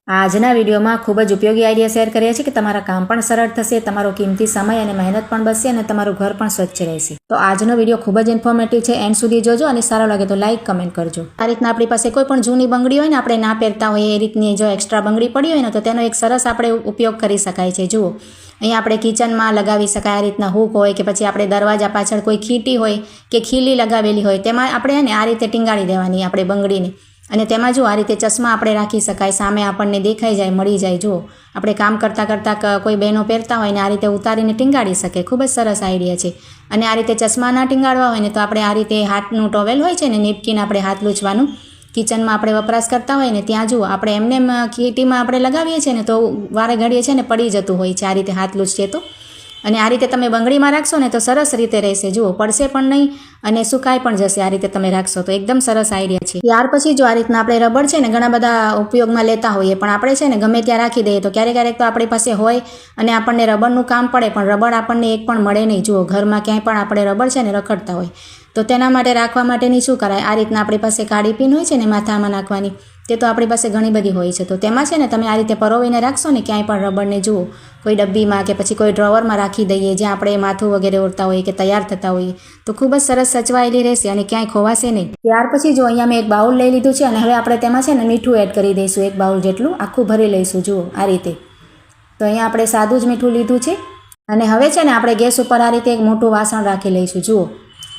આજના વિડીયોમાં ખૂબ જ ઉપયોગી આઈડિયા શેર કર્યા છે કે તમારા કામ પણ સરળ થશે, તમારો કિંમતી સમય અને મહેનત પણ બચશે અને તમારું ઘર પણ સ્વચ્છ રહેશે। તો આજનો વિડીયો ખૂબ જ ઇન્ફોર્મેટિવ છે, એન્ડ સુધી જોજો અને સારો લાગે તો લાઇક કમેન્ટ કરજો। આ રીતના આપણી પાસે કોઈ પણ જૂની બંગડી હોય ને, આપણે ના પહેરતા હોઈએ એ રીતની જો એક્સ્ટ્રા બંગડી પડી હોય ને, તો તેનો એક સરસ આપણે ઉપયોગ કરી શકાય છે। જુઓ, અહીંયા આપણે કિચનમાં લગાવી શકાય આ રીતના હૂક હોય, કે પછી આપણે દરવાજા પાછળ કોઈ ખીટી હોય કે ખીલી લગાવેલી હોય તેમાં આપણે આ રીતે ટીંગાડી દેવાની આપણે બંગડીને, અને તેમાં જો આ રીતે ચશ્મા આપણે રાખી શકાય, સામે આપણને દેખાઈ જાય, મળી જાય। જુઓ, આપણે કામ કરતાં કરતાં કોઈ બહેનો પહેરતા હોય ને આ રીતે ઉતારીને ટીંગાડી શકે, ખૂબ જ સરસ આઈડિયા છે। અને આ રીતે ચશ્મા ના ટીંગાડવા હોય ને તો આપણે આ રીતે હાથનું ટોવેલ હોય છે ને, નેપકિન આપણે હાથ લૂછવાનું કિચનમાં આપણે વપરાશ કરતા હોય ને ત્યાં જુઓ આપણે એમને ખીટીમાં આપણે લગાવીએ છીએ ને તો વારે ઘડીએ છે ને પડી જતું હોય છે આ રીતે હાથ લૂછીએ તો। અને આ રીતે તમે બંગડીમાં રાખશો ને તો સરસ રીતે રહેશે, જુઓ પડશે પણ નહીં અને સુકાઈ પણ જશે આ રીતે તમે રાખશો તો એકદમ સરસ આઈડિયા છે। ત્યાર પછી જો આ રીતના આપણે રબર છે ને ઘણા બધા ઉપયોગમાં લેતા હોઈએ, પણ આપણે છે ને ગમે ત્યાં રાખી દઈએ તો ક્યારેક તો આપણી પાસે હોય અને આપણને રબરનું કામ પડે, પણ રબર આપણને એક પણ મળે નહીં। જુઓ, ઘરમાં ક્યાંય પણ આપણે રબર છે ને રખડતા હોય તો તેના માટે રાખવા માટેની શું કરાય, આ રીતના આપણી પાસે કાળી પીન હોય છે ને માથામાં નાખવાની, તે તો આપણી પાસે ઘણી બધી હોય છે, તો તેમાં છે ને તમે આ રીતે પરોવીને રાખશો ને ક્યાંય પણ રબરને, જુઓ કોઈ ડબ્બીમાં કે પછી કોઈ ડ્રોવરમાં રાખી દઈએ જ્યાં આપણે માથું વગેરે ઓળતા હોઈએ કે તૈયાર થતા હોઈએ તો ખૂબ જ સરસ સચવાયેલી રહેશે અને ક્યાંય ખોવાશે નહીં। ત્યાર પછી જો અહીંયા મેં એક બાઉલ લઈ લીધું છે અને હવે આપણે તેમાં છે ને મીઠું એડ કરી દઈશું, એક બાઉલ જેટલું આખું ભરી લઈશું। જુઓ આ રીતે, તો અહીંયા આપણે સાદું જ મીઠું લીધું છે અને હવે છે ને આપણે ગેસ ઉપર આ રીતે એક મોટું વાસણ રાખી લઈશું। જુઓ,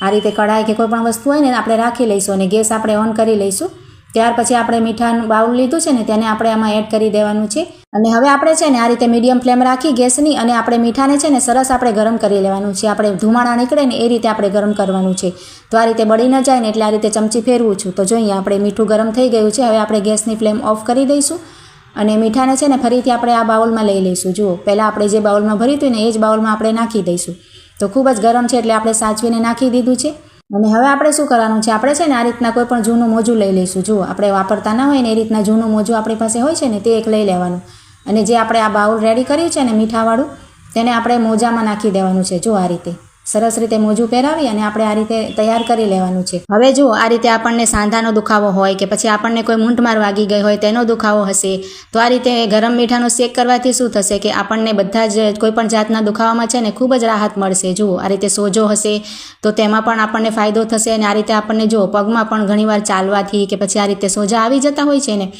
આ રીતે કઢાઈ કે કોઈ પણ વસ્તુ હોય ને આપણે રાખી લઈશું અને ગેસ આપણે ઓન કરી લઈશું। ત્યાર પછી આપણે મીઠાનું બાઉલ લીધું છે ને તેને આપણે આમાં એડ કરી દેવાનું છે અને હવે આપણે છે ને આ રીતે મીડિયમ ફ્લેમ રાખી ગેસની અને આપણે મીઠાને છે ને સરસ આપણે ગરમ કરી લેવાનું છે, આપણે ધુમાડા નીકળે ને એ રીતે આપણે ગરમ કરવાનું છે, તો આ રીતે બળી ન જાય ને એટલે આ રીતે ચમચી ફેરવું છું। તો જોઈએ આપણે મીઠું ગરમ થઈ ગયું છે, હવે આપણે ગેસની ફ્લેમ ઓફ કરી દઈશું અને મીઠાને છે ને ફરીથી આપણે આ બાઉલમાં લઈ લઈશું। જુઓ, પહેલાં આપણે જે બાઉલમાં ભર્યું હતું ને એ જ બાઉલમાં આપણે નાખી દઈશું, તો ખૂબ જ ગરમ છે એટલે આપણે સાચવીને નાખી દીધું છે। અને હવે આપણે શું કરવાનું છે, આપણે છે ને આ રીતના કોઈ પણ જૂનું મોજું લઈ લઈશું। જુઓ, આપણે વાપરતા ના હોય ને એ રીતના જૂનું મોજું આપણી પાસે હોય છે ને તે એક લઈ લેવાનું અને જે આપણે આ બાઉલ રેડી કર્યું છે ને મીઠાવાળું તેને આપણે મોજામાં નાખી દેવાનું છે। જો આ રીતે સરસ રીતે મોજું પહેરાવી અને આપણે આ રીતે તૈયાર કરી લેવાનું છે। હવે જુઓ, આ રીતે આપણને સાંધાનો દુખાવો હોય કે પછી આપણને કોઈ મૂંઢમાર વાગી ગઈ હોય તેનો દુખાવો હશે તો આ રીતે ગરમ મીઠાનો શેક કરવાથી શું થશે કે આપણને બધા જ કોઈ પણ જાતના દુખાવામાં છે ને ખૂબ જ રાહત મળશે। જુઓ, આ રીતે સોજો હશે તો તેમાં પણ આપણને ફાયદો થશે અને આ રીતે આપણને જુઓ પગમાં પણ ઘણીવાર ચાલવાથી કે પછી આ રીતે સોજા આવી જતા હોય છે ને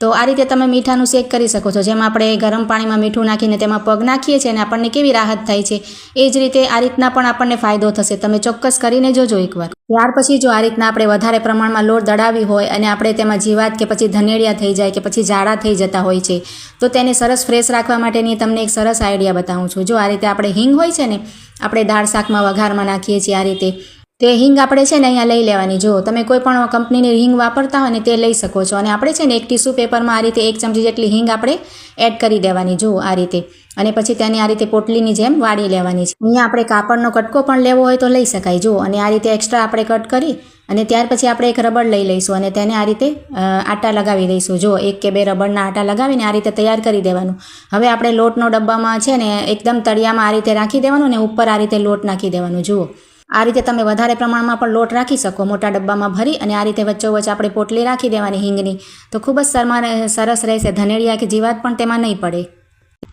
તો આ રીતે તમે મીઠાનું શેક કરી શકો છો। જેમ આપણે ગરમ પાણીમાં મીઠું નાખીને તેમાં પગ નાખીએ છીએ અને આપણને કેવી રાહત થાય છે એ જ રીતે આ રીતના પણ આપણને ફાયદો થશે, તમે ચોક્કસ કરીને જોજો એકવાર। ત્યાર પછી જો આ રીતના આપણે વધારે પ્રમાણમાં લોટ દળાવી હોય અને આપણે તેમાં જીવાત કે પછી ધનેડિયા થઈ જાય કે પછી ઝાડા થઈ જતા હોય છે તો તેને સરસ ફ્રેશ રાખવા માટેની તમને એક સરસ આઈડિયા બતાવું છું। જો આ રીતે આપણે હિંગ હોય છે ને, આપણે દાળ શાકમાં વઘારમાં નાખીએ છીએ આ રીતે, તે હિંગ આપણે છે ને અહીંયા લઈ લેવાની। જો તમે કોઈ પણ કંપનીની હિંગ વાપરતા હોય ને તે લઈ શકો છો અને આપણે છે ને એક ટીશ્યુ પેપરમાં આ રીતે 1 ચમચી જેટલી હિંગ આપણે એડ કરી દેવાની। જુઓ આ રીતે, અને પછી તેને આ રીતે પોટલીની જેમ વાળી લેવાની છે। અહીંયા આપણે કાપડનો કટકો પણ લેવો હોય તો લઈ શકાય। જુઓ, અને આ રીતે એક્સ્ટ્રા આપણે કટ કરી અને ત્યાર પછી આપણે એક રબર લઈ લઈશું અને તેને આ રીતે આટા લગાવી દઈશું। જો 1 કે 2 રબરના આટા લગાવીને આ રીતે તૈયાર કરી દેવાનું। હવે આપણે લોટનો ડબ્બામાં છે ને એકદમ તળિયામાં આ રીતે રાખી દેવાનું ને ઉપર આ રીતે લોટ નાખી દેવાનું। જુઓ, આ રીતે તમે વધારે પ્રમાણમાં પણ લોટ રાખી શકો, મોટા ડબ્બામાં ભરી અને આ રીતે વચ્ચોવચ્ચ આપણે પોટલી રાખી દેવાની હિંગની, તો ખૂબ જ સરસ રહેશે, ધનેડિયા કે જીવાત પણ તેમાં નહીં પડે।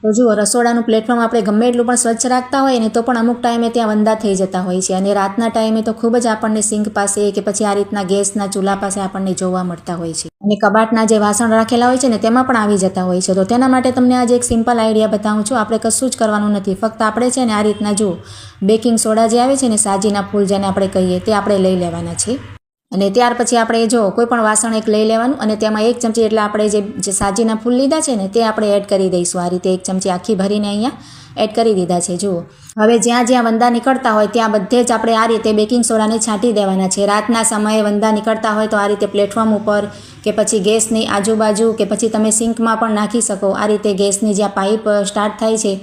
તો જુઓ, રસોડાનું પ્લેટફોર્મ આપણે ગમે એટલું પણ સ્વચ્છ રાખતા હોય ને તો પણ અમુક ટાઈમે ત્યાં વંદા થઈ જતા હોય છે અને રાતના ટાઈમે તો ખૂબ જ આપણને સિંક પાસે કે પછી આ રીતના ગેસના ચૂલા પાસે આપણને જોવા મળતા હોય છે અને કબાટના જે વાસણ રાખેલા હોય છે ને તેમાં પણ આવી જતા હોય છે। તો તેના માટે તમને આજે એક સિમ્પલ આઈડિયા બતાવું છું। આપણે કશું જ કરવાનું નથી, ફક્ત આપણે છે ને આ રીતના જુઓ બેકિંગ સોડા જે આવે છે ને, સાજીના ફૂલ જેને આપણે કહીએ તે આપણે લઈ લેવાના છે અને ત્યાર પછી આપણે જો કોઈ પણ વાસણ એક લઈ લેવાનું અને તેમાં 1 ચમચી એટલે આપણે જે સાજીના ફૂલ લીધા છે ને તે આપણે એડ કરી દઈશું। આ રીતે 1 ચમચી આખી ભરીને અહીંયા એડ કરી દીધા છે। જુઓ, હવે જ્યાં જ્યાં વંદા નીકળતા હોય ત્યાં બધે જ આપણે આ રીતે બેકિંગ સોડાને છાંટી દેવાના છે। રાતના સમયે વંદા નીકળતા હોય તો આ રીતે પ્લેટફોર્મ ઉપર કે પછી ગેસની આજુબાજુ કે પછી તમે સિંકમાં પણ નાખી શકો। આ રીતે ગેસની જ્યાં પાઇપ સ્ટાર્ટ થાય છે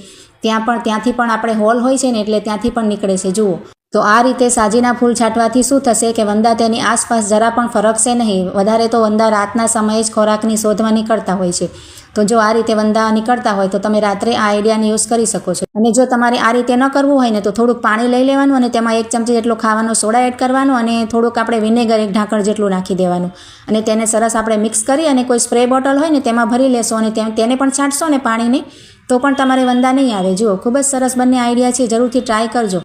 ત્યાંથી પણ આપણે હોલ હોય છે ને એટલે ત્યાંથી પણ નીકળે છે। જુઓ, તો આ રીતે સાજીના ફૂલ છાંટવાથી શું થશે કે વંદા તેની આસપાસ જરા પણ ફરકશે નહીં. વધારે તો વંદા રાતના સમયે જ ખોરાકની શોધમાં નીકળતા હોય છે. તો જો આ રીતે વંદા નીકળતા હોય તો તમે રાત્રે આ આઈડિયાને યુઝ કરી શકો છો. અને જો તમારે આ રીતે ન કરવું હોય ને તો થોડુંક પાણી લઈ લેવાનું અને તેમાં 1 ચમચી જેટલો ખાવાનો સોડા એડ કરવાનો અને થોડુંક આપણે વિનેગર 1 ઢાંકણ જેટલું નાખી દેવાનું અને તેને સરસ આપણે મિક્સ કરી અને કોઈ સ્પ્રે બોટલ હોય ને તેમાં ભરી લેશો અને તેને પણ છાંટશો ને પાણીને તો પણ તમારે વંદા નહીં આવે. જુઓ ખૂબ જ સરસ બંને આઈડિયા છે, જરૂરથી ટ્રાય કરજો.